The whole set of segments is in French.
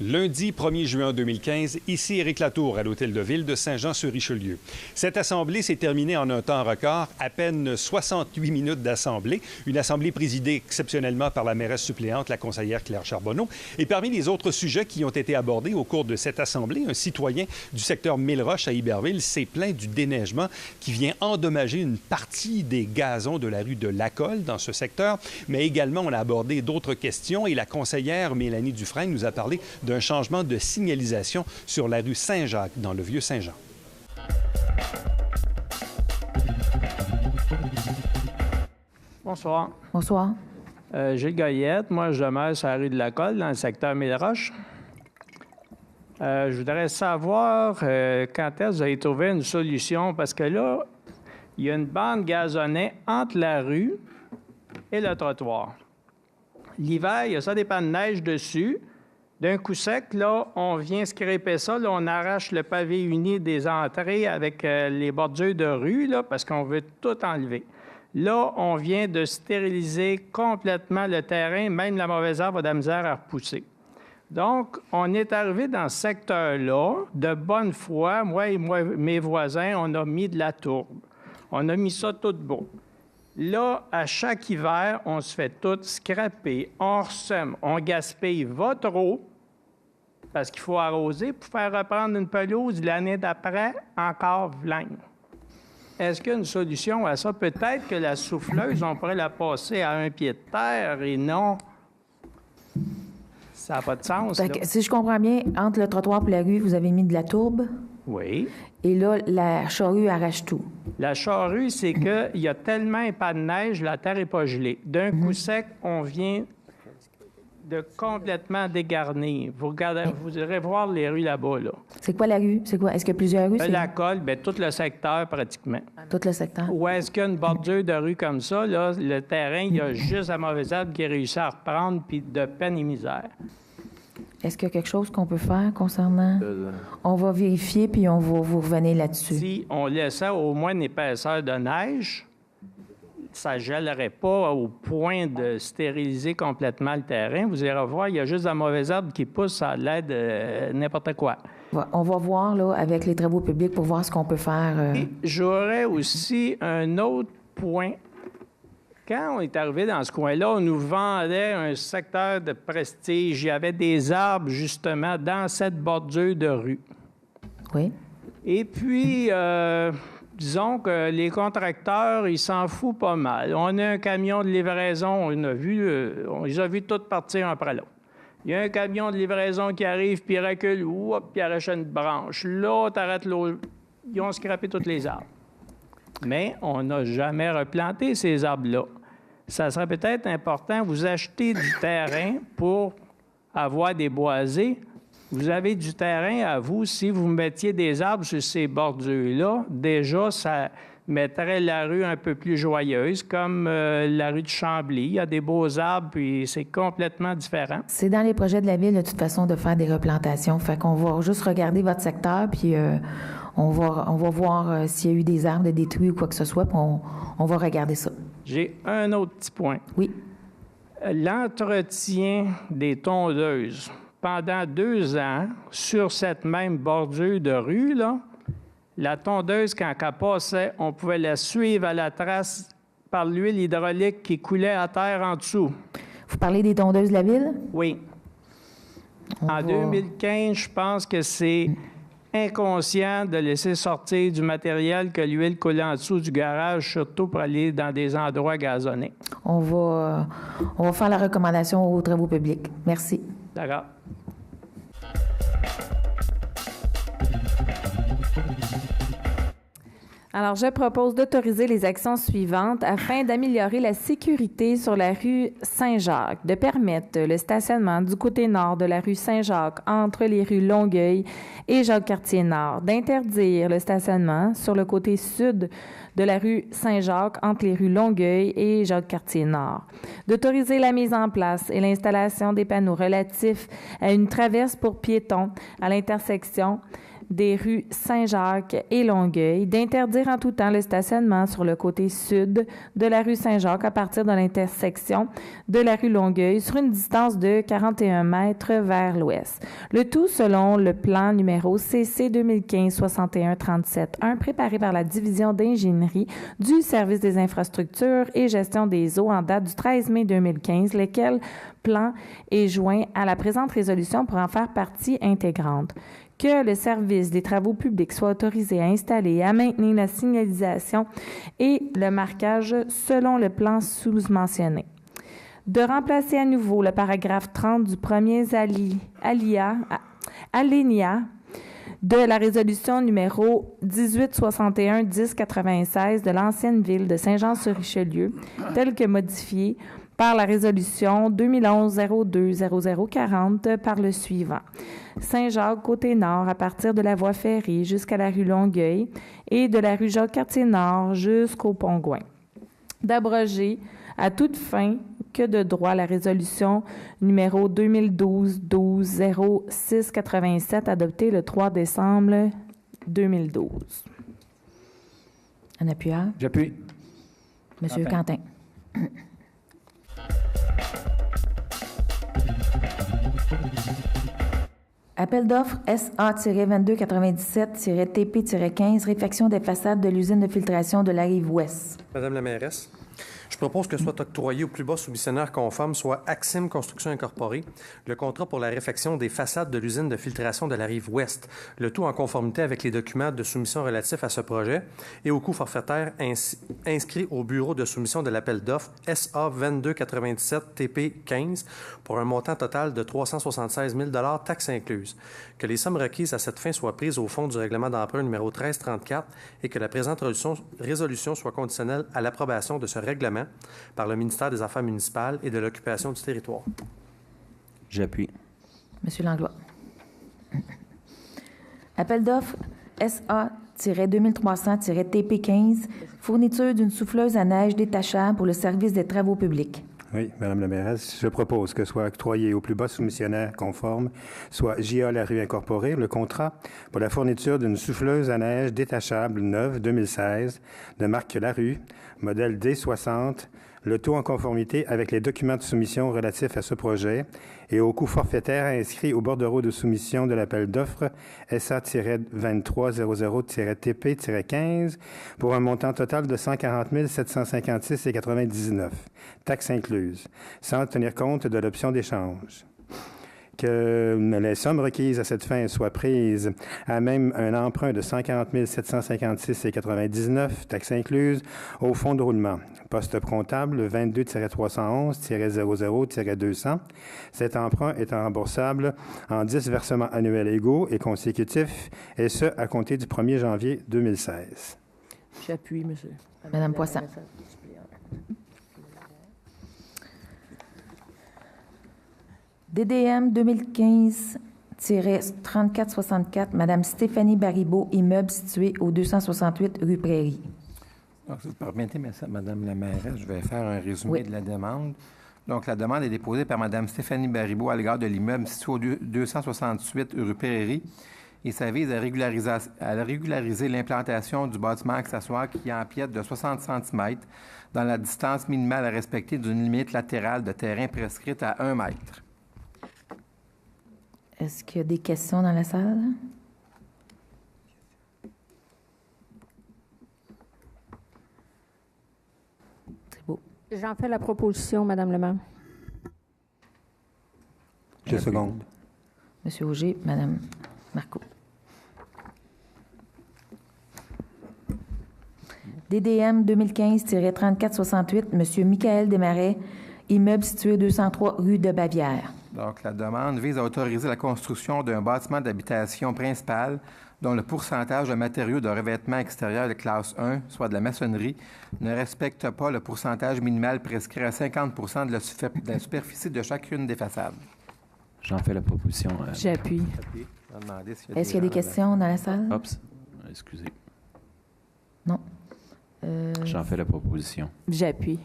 Lundi 1er juin 2015, ici Éric Latour à l'Hôtel de Ville de Saint-Jean-sur-Richelieu. Cette assemblée s'est terminée en un temps record, à peine 68 minutes d'assemblée. Une assemblée présidée exceptionnellement par la mairesse suppléante, la conseillère Claire Charbonneau. Et parmi les autres sujets qui ont été abordés au cours de cette assemblée, un citoyen du secteur Milleroche à Iberville s'est plaint du déneigement qui vient endommager une partie des gazons de la rue de Lacolle dans ce secteur. Mais également, on a abordé d'autres questions et la conseillère Mélanie Dufresne nous a parlé d'un changement de signalisation sur la rue Saint-Jacques, dans le Vieux-Saint-Jean. Bonsoir. Bonsoir. Gilles Goyette. Moi, je demeure sur la rue de Lacolle, dans le secteur Milleroche. Je voudrais savoir quand est-ce que vous avez trouvé une solution, parce que là, il y a une bande gazonnée entre la rue et le trottoir. L'hiver, il y a ça des pannes de neige dessus. D'un coup sec, là, on vient scraper ça. Là, on arrache le pavé uni des entrées avec les bordures de rue, là, parce qu'on veut tout enlever. Là, on vient de stériliser complètement le terrain. Même la mauvaise herbe a de la misère à repousser. Donc, on est arrivé dans ce secteur-là, de bonne foi. Moi et mes voisins, on a mis de la tourbe. On a mis ça tout beau. Là, à chaque hiver, on se fait tout scraper, on ressème, on gaspille votre eau, parce qu'il faut arroser pour faire reprendre une pelouse l'année d'après, encore pleine. Est-ce qu'il y a une solution à ça? Peut-être que la souffleuse, on pourrait la passer à un pied de terre et non. Ça n'a pas de sens. Si je comprends bien, entre le trottoir et la rue, vous avez mis de la tourbe? Oui. Et là, la charrue arrache tout. La charrue, c'est qu'il y a tellement pas de neige, la terre n'est pas gelée. D'un coup sec, on vient de complètement dégarnir. Vous irez voir les rues là-bas, là. C'est quoi la rue? C'est quoi? Est-ce qu'il y a plusieurs rues? La Colle, bien, tout le secteur pratiquement. Tout le secteur? Ou est-ce qu'il y a une bordure de rue comme ça, là, le terrain, il y a juste la mauvaise herbe qui réussit à reprendre, puis de peine et misère. Est-ce qu'il y a quelque chose qu'on peut faire concernant? On va vérifier, puis on va vous revenir là-dessus. Si on laissait au moins une épaisseur de neige, ça ne gèlerait pas au point de stériliser complètement le terrain. Vous irez voir, il y a juste la mauvaise herbe qui pousse à l'aide de n'importe quoi. On va voir là, avec les travaux publics pour voir ce qu'on peut faire. Et j'aurais aussi un autre point. Quand on est arrivé dans ce coin-là, on nous vendait un secteur de prestige. Il y avait des arbres, justement, dans cette bordure de rue. Oui. Et puis, disons que les contracteurs, ils s'en foutent pas mal. On a un camion de livraison, on les a vus tous partir un après l'autre. Il y a un camion de livraison qui arrive, puis il recule, puis il arrache une branche. Là, t'arrêtes l'eau. Ils ont scrappé tous les arbres. Mais on n'a jamais replanté ces arbres-là. Ça serait peut-être important, vous achetez du terrain pour avoir des boisés. Vous avez du terrain à vous. Si vous mettiez des arbres sur ces bordures-là, déjà, ça mettrait la rue un peu plus joyeuse, comme la rue de Chambly. Il y a des beaux arbres, puis c'est complètement différent. C'est dans les projets de la Ville, de toute façon, de faire des replantations. Fait qu'on va juste regarder votre secteur, puis on va voir s'il y a eu des arbres détruits ou quoi que ce soit, puis on va regarder ça. J'ai un autre petit point. Oui. L'entretien des tondeuses. Pendant 2 ans, sur cette même bordure de rue, là, la tondeuse, quand elle passait, on pouvait la suivre à la trace par l'huile hydraulique qui coulait à terre en dessous. Vous parlez des tondeuses de la Ville? Oui. En 2015, je pense que c'est inconscient de laisser sortir du matériel que l'huile coule en dessous du garage, surtout pour aller dans des endroits gazonnés. On va faire la recommandation aux travaux publics. Merci. D'accord. Alors, je propose d'autoriser les actions suivantes afin d'améliorer la sécurité sur la rue Saint-Jacques, de permettre le stationnement du côté nord de la rue Saint-Jacques entre les rues Longueuil et Jacques-Cartier-Nord, d'interdire le stationnement sur le côté sud de la rue Saint-Jacques entre les rues Longueuil et Jacques-Cartier-Nord, d'autoriser la mise en place et l'installation des panneaux relatifs à une traverse pour piétons à l'intersection des rues Saint-Jacques et Longueuil, d'interdire en tout temps le stationnement sur le côté sud de la rue Saint-Jacques à partir de l'intersection de la rue Longueuil sur une distance de 41 mètres vers l'ouest. Le tout selon le plan numéro CC 2015-61-37-1 préparé par la division d'ingénierie du Service des infrastructures et gestion des eaux en date du 13 mai 2015, lequel plan est joint à la présente résolution pour en faire partie intégrante. Que le service des travaux publics soit autorisé à installer et à maintenir la signalisation et le marquage selon le plan sous-mentionné. De remplacer à nouveau le paragraphe 30 du premier alinéa de la résolution numéro 1861-1096 de l'ancienne ville de Saint-Jean-sur-Richelieu, telle que modifiée par la résolution 2011-02-0040 par le suivant. Saint-Jacques, côté nord, à partir de la voie ferrée jusqu'à la rue Longueuil et de la rue Jacques-Cartier-Nord jusqu'au Pont-Gouin. D'abroger à toute fin que de droit la résolution numéro 2012-12-06-87 adoptée le 3 décembre 2012. Un appuyeur. J'appuie. Monsieur Quentin. Appel d'offres SA-2297-TP-15, réfection des façades de l'usine de filtration de la Rive-Ouest. Madame la mairesse, je propose que soit octroyé au plus bas soumissionnaire conforme, soit Axim Construction Incorporée, le contrat pour la réfection des façades de l'usine de filtration de la Rive-Ouest, le tout en conformité avec les documents de soumission relatifs à ce projet et au coût forfaitaire inscrit au bureau de soumission de l'appel d'offres SA 2297-TP-15 pour un montant total de 376 000 taxes incluses. Que les sommes requises à cette fin soient prises au fond du règlement d'emprunt numéro 1334 et que la présente résolution soit conditionnelle à l'approbation de ce règlement par le ministère des Affaires municipales et de l'occupation du territoire. J'appuie. Monsieur Langlois. Appel d'offres SA-2300-TP15, fourniture d'une souffleuse à neige détachable pour le service des travaux publics. Oui, Madame la mairesse, je propose que soit octroyé au plus bas soumissionnaire conforme, soit JA La Rue Incorporée, le contrat pour la fourniture d'une souffleuse à neige détachable neuve 2016 de marque La Rue, modèle D60, le tout en conformité avec les documents de soumission relatifs à ce projet et au coût forfaitaire inscrit au bordereau de soumission de l'appel d'offres SA-2300-TP-15 pour un montant total de 140 756,99, taxes incluses, sans tenir compte de l'option d'échange. Que les sommes requises à cette fin soient prises à même un emprunt de 140 756,99, taxes incluses, au fonds de roulement. Poste comptable 22-311-00-200. Cet emprunt est remboursable en 10 versements annuels égaux et consécutifs, et ce, à compter du 1er janvier 2016. J'appuie, monsieur. Madame Poisson. DDM 2015-3464, Madame Stéphanie Baribeau, immeuble situé au 268 rue Prairie. Donc, si vous permettez, Madame la mairesse, je vais faire un résumé de la demande. Donc, la demande est déposée par Madame Stéphanie Baribeau à l'égard de l'immeuble situé au 268 rue Prairie et ça vise à régulariser l'implantation du bâtiment accessoire qui empiète de 60 cm dans la distance minimale à respecter d'une limite latérale de terrain prescrite à 1 mètre. Est-ce qu'il y a des questions dans la salle? C'est beau. J'en fais la proposition, Madame le maire. Je seconde. Monsieur Auger, Madame Marcoux. DDM 2015-3468, Monsieur Michael Desmarais, immeuble situé au 203 rue de Bavière. Donc, la demande vise à autoriser la construction d'un bâtiment d'habitation principal dont le pourcentage de matériaux de revêtement extérieur de classe 1, soit de la maçonnerie, ne respecte pas le pourcentage minimal prescrit à 50 de la superficie de chacune des façades. J'en fais la proposition. J'appuie. Est-ce qu'il y a des questions dans la salle? Oups, excusez. Non. J'en fais la proposition. J'appuie.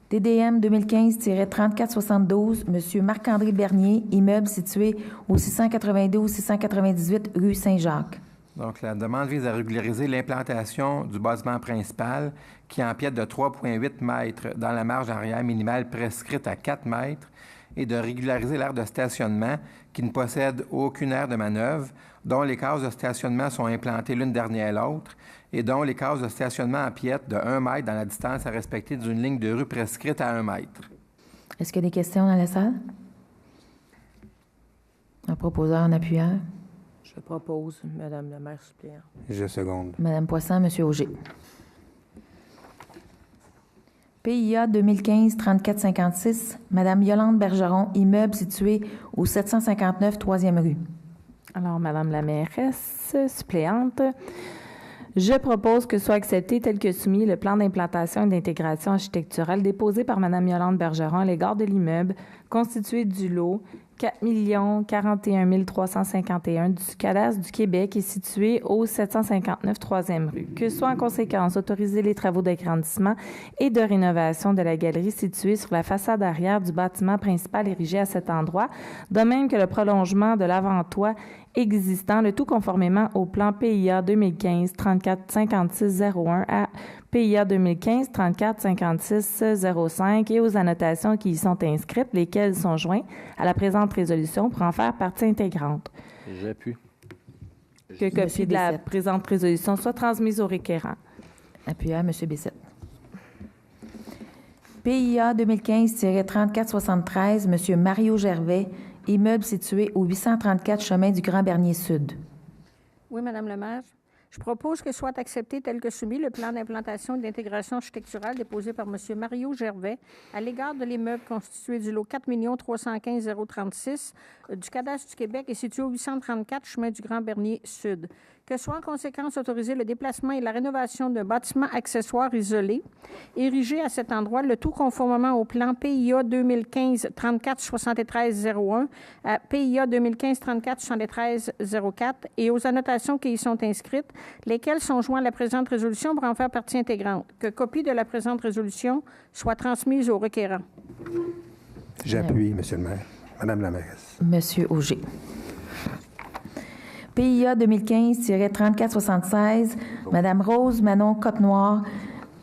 TDM 2015-3472, M. Marc-André Bernier, immeuble situé au 692-698 rue Saint-Jacques. Donc, la demande vise à régulariser l'implantation du bâtiment principal qui empiète de 3,8 mètres dans la marge arrière minimale prescrite à 4 mètres et de régulariser l'aire de stationnement qui ne possède aucune aire de manœuvre, dont les cases de stationnement sont implantées l'une derrière l'autre et dont les cases de stationnement empiètent de 1 mètre dans la distance à respecter d'une ligne de rue prescrite à 1 mètre. Est-ce qu'il y a des questions dans la salle? Un proposeur en appuyant. Je propose, Madame la maire suppléante. Je seconde. Madame Poisson, Monsieur Auger. PIA 2015-3456, Madame Yolande Bergeron, immeuble situé au 759 3e rue. Alors, Madame la mairesse suppléante, je propose que soit accepté tel que soumis le plan d'implantation et d'intégration architecturale déposé par Madame Yolande Bergeron à l'égard de l'immeuble constitué du lot 4 041 351 du cadastre du Québec et situé au 759 3e rue. Que soit en conséquence autoriser les travaux d'agrandissement et de rénovation de la galerie située sur la façade arrière du bâtiment principal érigé à cet endroit, de même que le prolongement de l'avant-toit existant, le tout conformément au plan PIA 2015-345601 à PIA 2015-345605 et aux annotations qui y sont inscrites, lesquelles sont jointes à la présente résolution pour en faire partie intégrante. J'appuie. Que copie de la présente résolution soit transmise au requérant. Appuyant, M. Bessette. PIA 2015-3473, M. Mario Gervais, immeuble situé au 834 chemin du Grand Bernier Sud. Oui, Madame la maire. Je propose que soit accepté tel que soumis le plan d'implantation et d'intégration architecturale déposé par M. Mario Gervais à l'égard de l'immeuble constitué du lot 4 315 036 du cadastre du Québec et situé au 834 chemin du Grand Bernier Sud. Que soit en conséquence autorisé le déplacement et la rénovation d'un bâtiment accessoire isolé érigé à cet endroit, le tout conformément au plan PIA 2015-34-73-01 à PIA 2015-34-73-04 et aux annotations qui y sont inscrites, lesquelles sont jointes à la présente résolution pour en faire partie intégrante. Que copie de la présente résolution soit transmise au requérant. J'appuie, Monsieur le maire. Madame la mairesse. Monsieur Auger. PIA 2015-3476, Madame Rose Manon Côte-Noire,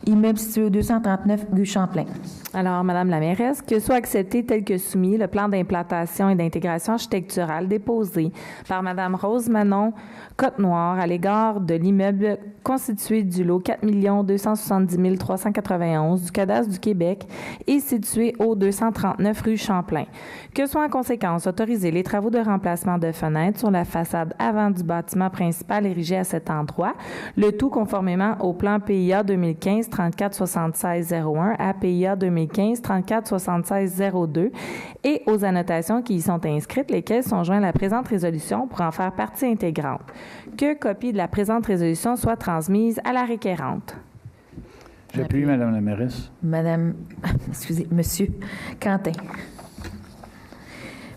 immeuble situé au 239 rue Champlain. Alors, Madame la mairesse, que soit accepté tel que soumis le plan d'implantation et d'intégration architecturale déposé par Madame Rose Manon Côte-Noire à l'égard de l'immeuble constitué du lot 4 270 391 du cadastre du Québec et situé au 239 rue Champlain. Que soit en conséquence autorisé les travaux de remplacement de fenêtres sur la façade avant du bâtiment principal érigé à cet endroit, le tout conformément au plan PIA 2015-34-76-01 à PIA 2015-34-76-02 et aux annotations qui y sont inscrites, lesquelles sont jointes à la présente résolution pour en faire partie intégrante. Que copie de la présente résolution soit transmise à la requérante. J'appuie, Madame la mairesse. Monsieur Quentin.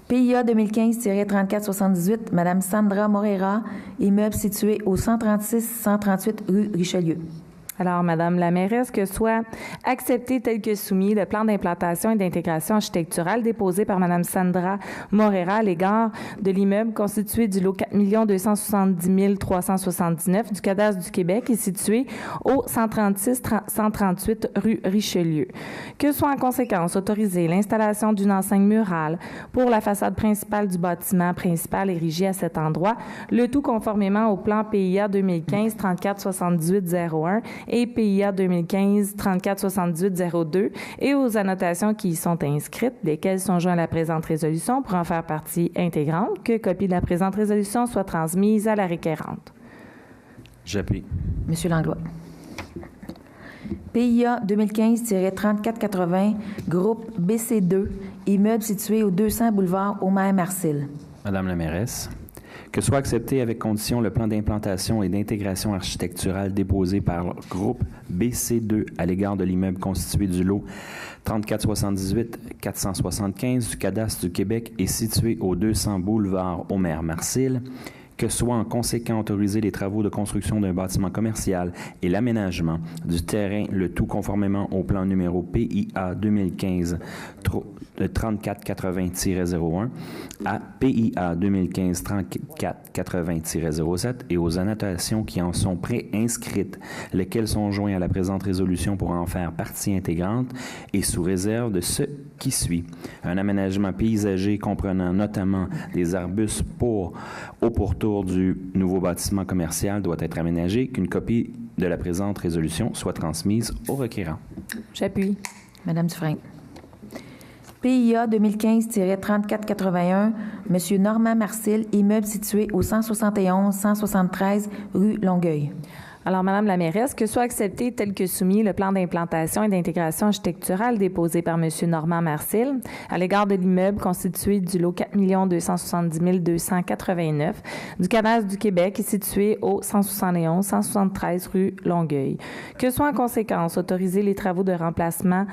PIA 2015-3478, Madame Sandra Moreira, immeuble situé au 136-138 rue Richelieu. Alors, Madame la mairesse, que soit accepté tel que soumis le plan d'implantation et d'intégration architecturale déposé par Madame Sandra Moreira à l'égard de l'immeuble constitué du lot 4 270 379 du cadastre du Québec et situé au 136-138 rue Richelieu. Que soit en conséquence autorisé l'installation d'une enseigne murale pour la façade principale du bâtiment principal érigé à cet endroit, le tout conformément au plan PIA 2015-34-78-01 et PIA 2015-34-78-02 et aux annotations qui y sont inscrites, lesquelles sont jointes à la présente résolution pour en faire partie intégrante. Que copie de la présente résolution soit transmise à la requérante. J'appuie. Monsieur Langlois. PIA 2015-3480, groupe BC2, immeuble situé au 200 boulevard Omer-Marcil. Madame la mairesse, que soit accepté avec condition le plan d'implantation et d'intégration architecturale déposé par le groupe BC2 à l'égard de l'immeuble constitué du lot 3478-475 du cadastre du Québec et situé au 200 boulevard Omer-Marcil, que soit en conséquent autorisé les travaux de construction d'un bâtiment commercial et l'aménagement du terrain, le tout conformément au plan numéro PIA 2015 3480-01 à PIA 2015 3480-07 et aux annotations qui en sont préinscrites, lesquelles sont joints à la présente résolution pour en faire partie intégrante et sous réserve de ce qui suit. Un aménagement paysager comprenant notamment des arbustes au pourtour du nouveau bâtiment commercial doit être aménagé, qu'une copie de la présente résolution soit transmise au requérant. J'appuie. Madame Dufresne. PIA 2015-3481, M. Normand Marcil, immeuble situé au 171-173 rue Longueuil. Alors, Madame la mairesse, que soit accepté tel que soumis le plan d'implantation et d'intégration architecturale déposé par M. Normand Marcil à l'égard de l'immeuble constitué du lot 4 270 289 du cadastre du Québec et situé au 171-173 rue Longueuil. Que soit en conséquence autorisé les travaux de remplacement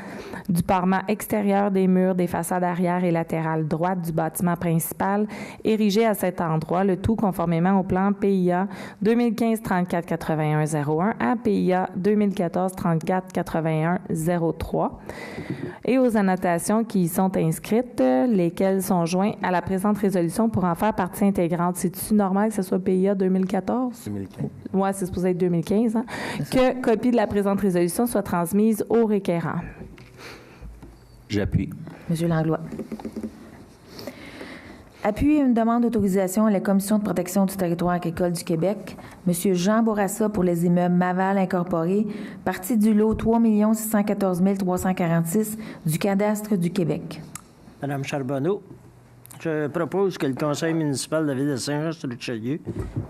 du parement extérieur des murs des façades arrière et latérales droites du bâtiment principal érigé à cet endroit, le tout conformément au plan PIA 2015-3481-01 à PIA 2014-34-81-03 et aux annotations qui y sont inscrites, lesquelles sont jointes à la présente résolution pour en faire partie intégrante. C'est-tu normal que ce soit PIA 2014? 2015. Oui, c'est supposé être 2015. Hein? Que copie de la présente résolution soit transmise au requérant. J'appuie. Monsieur Langlois. Appuie une demande d'autorisation à la Commission de protection du territoire agricole du Québec, M. Jean Bourassa pour les immeubles Maval Incorporés, partie du lot 3 614 346 du cadastre du Québec. Madame Charbonneau, je propose que le Conseil municipal de la Ville de Saint-Jean-sur-Richelieu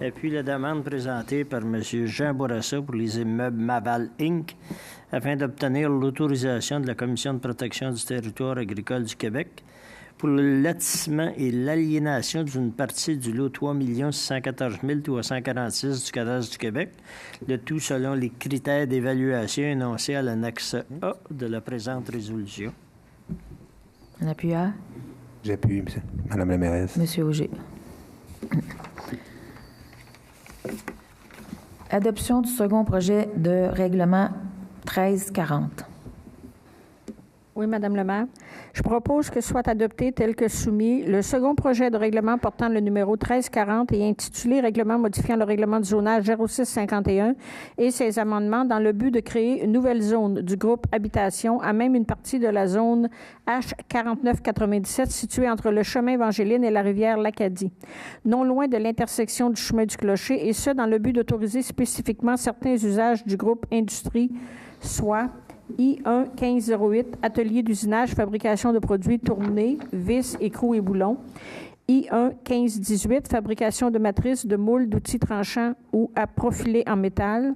appuie la demande présentée par M. Jean Bourassa pour les immeubles Maval Inc. afin d'obtenir l'autorisation de la Commission de protection du territoire agricole du Québec pour le lotissement et l'aliénation d'une partie du lot 3 614 346 du cadastre du Québec, le tout selon les critères d'évaluation énoncés à l'annexe A de la présente résolution. Un appui A? J'appuie, Madame la mairesse. Monsieur Auger. Adoption du second projet de règlement 1340. Oui, Madame le maire. Je propose que soit adopté tel que soumis le second projet de règlement portant le numéro 1340 et intitulé Règlement modifiant le règlement du zonage 0651 et ses amendements dans le but de créer une nouvelle zone du groupe Habitation à même une partie de la zone H4997 située entre le chemin Évangéline et la rivière l'Acadie, non loin de l'intersection du chemin du Clocher, et ce, dans le but d'autoriser spécifiquement certains usages du groupe Industrie, soit I1 1508, atelier d'usinage, fabrication de produits tournés, vis, écrous et boulons. I1 1518, fabrication de matrices, de moules, d'outils tranchants ou à profiler en métal.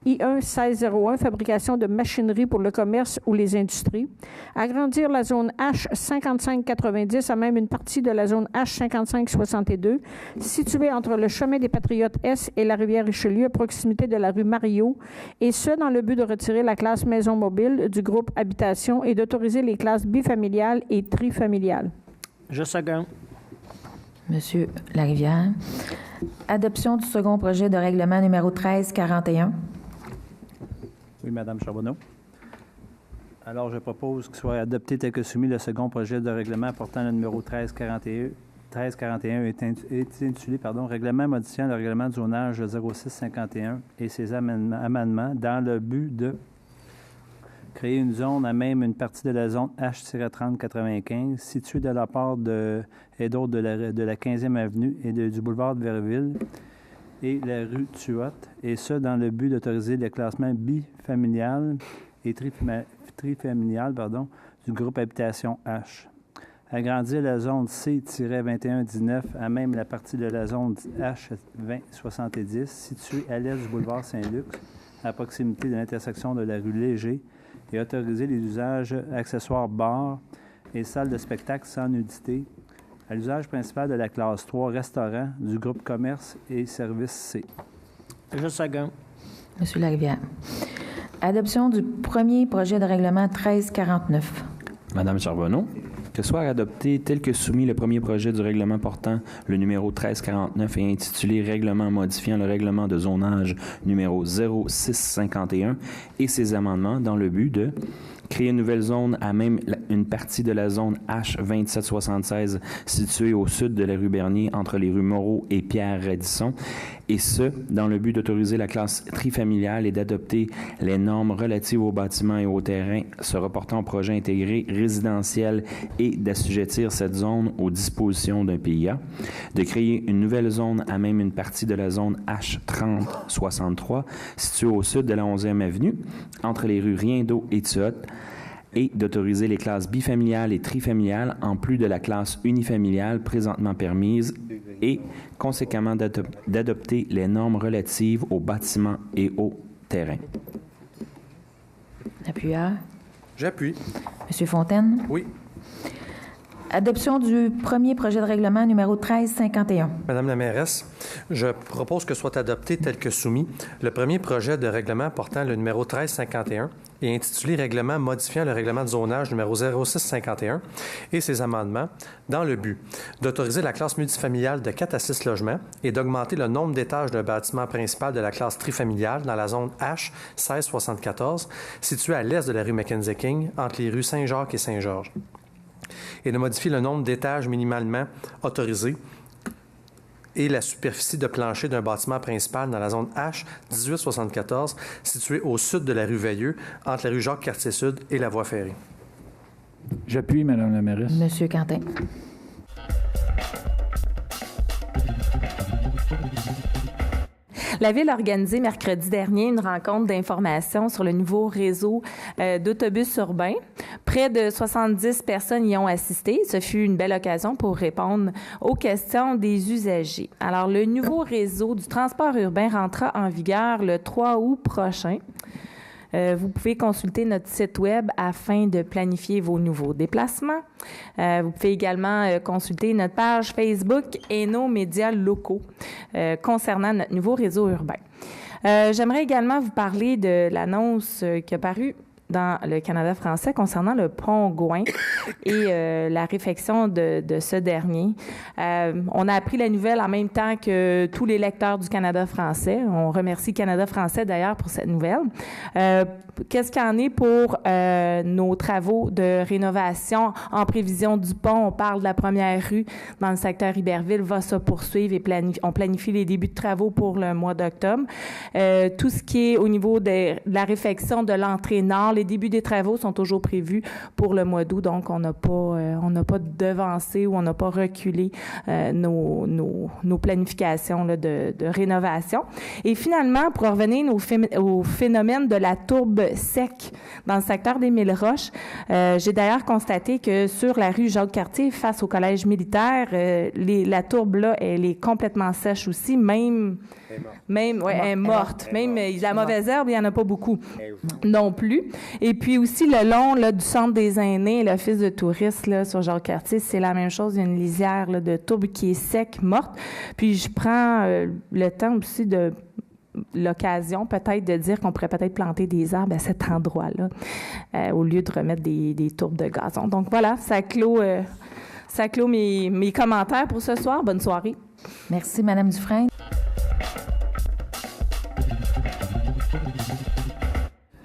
I1 1601, fabrication de machinerie pour le commerce ou les industries. Agrandir la zone H5590 à même une partie de la zone H5562, située entre le chemin des Patriotes S et la rivière Richelieu, à proximité de la rue Mario, et ce, dans le but de retirer la classe maison mobile du groupe Habitation et d'autoriser les classes bifamiliales et trifamiliales. Je seconde. Monsieur Larivière. Adoption du second projet de règlement numéro 1341. Oui, Madame Charbonneau. Alors, je propose qu'il soit adopté tel que soumis le second projet de règlement portant le numéro 1341 est intitulé Règlement modifiant le règlement du zonage 0651 et ses amendements dans le but de créer une zone à même une partie de la zone H-3095 située de la part et d'autres de la 15e avenue et du boulevard de Verville et la rue Tuot, et ce, dans le but d'autoriser le classement bifamilial et trifamilial du groupe Habitation H. Agrandir la zone C-2119 à même la partie de la zone H-2070 située à l'est du boulevard Saint-Luc, à proximité de l'intersection de la rue Léger, et autoriser les usages accessoires bars et salles de spectacle sans nudité à l'usage principal de la classe 3 restaurant du groupe Commerce et Services C. Je seconde. Monsieur Larivière. Adoption du premier projet de règlement 1349. Madame Charbonneau. que soit adopté tel que soumis le premier projet du règlement portant le numéro 1349 et intitulé Règlement modifiant le règlement de zonage numéro 0651 et ses amendements dans le but de créer une nouvelle zone à même une partie de la zone H2776 située au sud de la rue Bernier entre les rues Moreau et Pierre-Radisson, et ce, dans le but d'autoriser la classe trifamiliale et d'adopter les normes relatives aux bâtiments et aux terrains se reportant au projet intégré résidentiel et d'assujettir cette zone aux dispositions d'un PIA, de créer une nouvelle zone à même une partie de la zone H3063 située au sud de la 11e avenue entre les rues Riendeau et Tuotte, et d'autoriser les classes bifamiliales et trifamiliales en plus de la classe unifamiliale présentement permise et, conséquemment, d'adopter les normes relatives aux bâtiments et aux terrains. Appuyeur. J'appuie. Monsieur Fontaine? Oui. Adoption du premier projet de règlement numéro 1351. Madame la mairesse, je propose que soit adopté tel que soumis le premier projet de règlement portant le numéro 1351 et intitulé Règlement modifiant le règlement de zonage numéro 0651 et ses amendements dans le but d'autoriser la classe multifamiliale de 4 à 6 logements et d'augmenter le nombre d'étages d'un bâtiment principal de la classe trifamiliale dans la zone H 1674 située à l'est de la rue Mackenzie King entre les rues Saint-Jacques et Saint-Georges, et de modifier le nombre d'étages minimalement autorisés et la superficie de plancher d'un bâtiment principal dans la zone H 1874 située au sud de la rue Veilleux entre la rue Jacques-Cartier-Sud et la voie ferrée. J'appuie, Madame la mairesse. Monsieur Quentin. La Ville a organisé mercredi dernier une rencontre d'information sur le nouveau réseau d'autobus urbains. Près de 70 personnes y ont assisté. Ce fut une belle occasion pour répondre aux questions des usagers. Alors, le nouveau réseau du transport urbain rentrera en vigueur le 3 août prochain. Vous pouvez consulter notre site Web afin de planifier vos nouveaux déplacements. Vous pouvez également consulter notre page Facebook et nos médias locaux concernant notre nouveau réseau urbain. J'aimerais également vous parler de l'annonce qui a paru dans le Canada français concernant le pont Gouin et la réfection de ce dernier. On a appris la nouvelle en même temps que tous les lecteurs du Canada français. On remercie Canada français d'ailleurs pour cette nouvelle. Qu'est-ce qu'il y en est pour nos travaux de rénovation en prévision du pont? On parle de la première rue dans le secteur Iberville, va se poursuivre et on planifie les débuts de travaux pour le mois d'octobre. Tout ce qui est au niveau de la réfection de l'entrée nord, les débuts des travaux sont toujours prévus pour le mois d'août, donc on n'a pas devancé ou on n'a pas reculé nos planifications là, de rénovation. Et finalement, pour revenir au phénomène de la tourbe sec dans le secteur des Mille-Roches, j'ai d'ailleurs constaté que sur la rue Jacques-Cartier, face au collège militaire, la tourbe là, elle est complètement sèche aussi, elle est morte. Même la mauvaise herbe, il n'y en a pas beaucoup non plus. Et puis aussi, le long là, du centre des aînés, l'office de tourisme là, sur Jacques-Cartier, c'est la même chose. Il y a une lisière là, de tourbe qui est sec, morte. Puis je prends le temps aussi de l'occasion peut-être de dire qu'on pourrait peut-être planter des arbres à cet endroit-là au lieu de remettre des tourbes de gazon. Donc voilà, ça clôt mes commentaires pour ce soir. Bonne soirée. Merci, Madame Dufresne.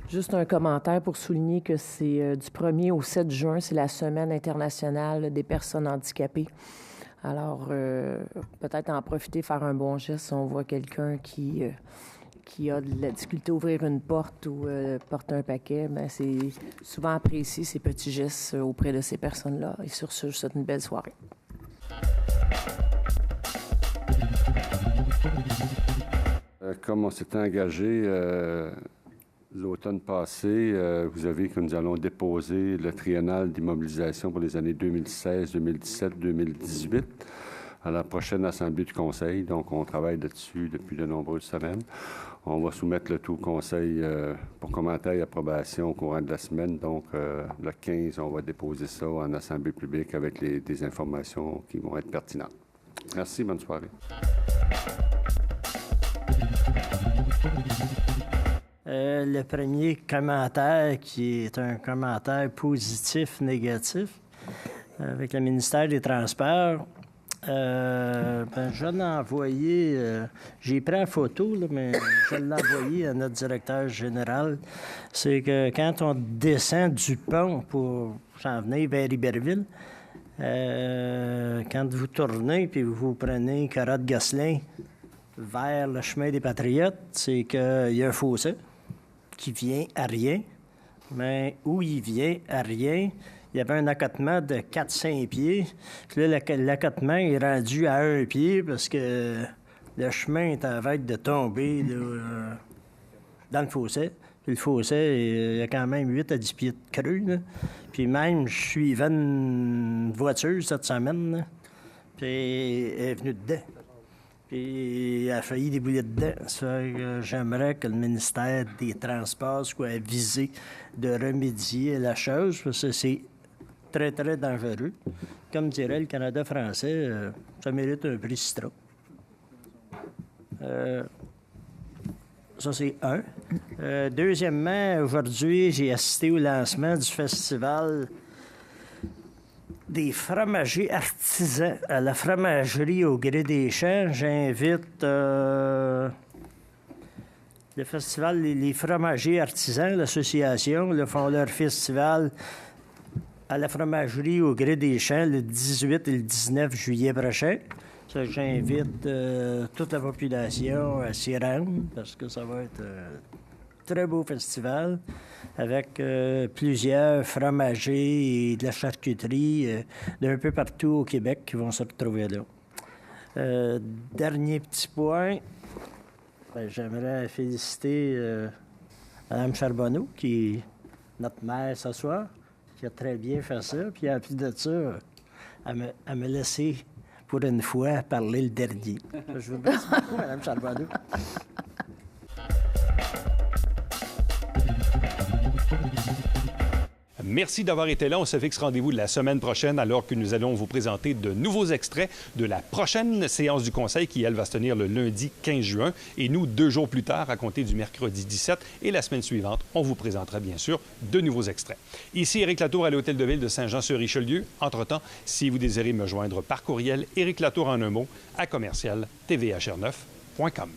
Juste un commentaire pour souligner que c'est du 1er au 7 juin, c'est la Semaine internationale des personnes handicapées. Alors, peut-être en profiter, faire un bon geste si on voit quelqu'un qui a de la difficulté à ouvrir une porte ou porter un paquet. Bien, c'est souvent apprécié, ces petits gestes auprès de ces personnes-là. Et sur ce, je souhaite une belle soirée. Comme on s'était engagé l'automne passé, vous avez que nous allons déposer le triennal d'immobilisation pour les années 2016, 2017, 2018 à la prochaine Assemblée du Conseil. Donc, on travaille là-dessus depuis de nombreuses semaines. On va soumettre le tout au Conseil pour commentaire et approbation au courant de la semaine. Donc, le 15, on va déposer ça en Assemblée publique avec des informations qui vont être pertinentes. Merci, bonne soirée. Le premier commentaire qui est un commentaire positif-négatif. avec le ministère des Transports. Je l'ai envoyé, j'ai pris la photo, là, mais je l'ai envoyé à notre directeur général. C'est que quand on descend du pont pour s'en venir vers Iberville, quand vous tournez puis vous prenez Carotte-Gosselin vers le chemin des Patriotes, c'est qu'il y a un fossé qui vient à rien, mais où il vient à rien, il y avait un accotement de 4-5 pieds. Puis là, l'accotement est rendu à 1 pied parce que le chemin est en veille de tomber là, dans le fossé. Puis le fossé, il y a quand même 8 à 10 pieds de creux. Là. Puis même, je suivais une voiture cette semaine. Là, puis elle est venue dedans. Puis elle a failli débouler dedans. Ça fait que j'aimerais que le ministère des Transports soit avisé de remédier à la chose parce que c'est très, très dangereux. Comme dirait le Canada français, ça mérite un prix Citron. Ça, c'est un. Deuxièmement, aujourd'hui, j'ai assisté au lancement du festival des fromagers artisans à la fromagerie au Gré des Champs. J'invite le festival Les fromagers artisans, l'association, font leur festival à la fromagerie au Gré des Champs le 18 et le 19 juillet prochain. Ça, j'invite toute la population à s'y rendre parce que ça va être un très beau festival avec plusieurs fromagers et de la charcuterie d'un peu partout au Québec qui vont se retrouver là. Dernier petit point, j'aimerais féliciter Mme Charbonneau, qui est notre maire ce soir, qui a très bien fait ça. Puis en plus de ça, elle me laissé pour une fois parler le dernier. Je vous remercie beaucoup, Mme Charbonneau. Merci d'avoir été là. On se fixe rendez-vous la semaine prochaine alors que nous allons vous présenter de nouveaux extraits de la prochaine séance du Conseil qui, elle, va se tenir le lundi 15 juin. Et nous, 2 jours plus tard, à compter du mercredi 17 et la semaine suivante, on vous présentera bien sûr de nouveaux extraits. Ici Éric Latour à l'Hôtel de Ville de Saint-Jean-sur-Richelieu. Entre-temps, si vous désirez me joindre par courriel, Éric Latour en un mot, à commercial tvhr9.com.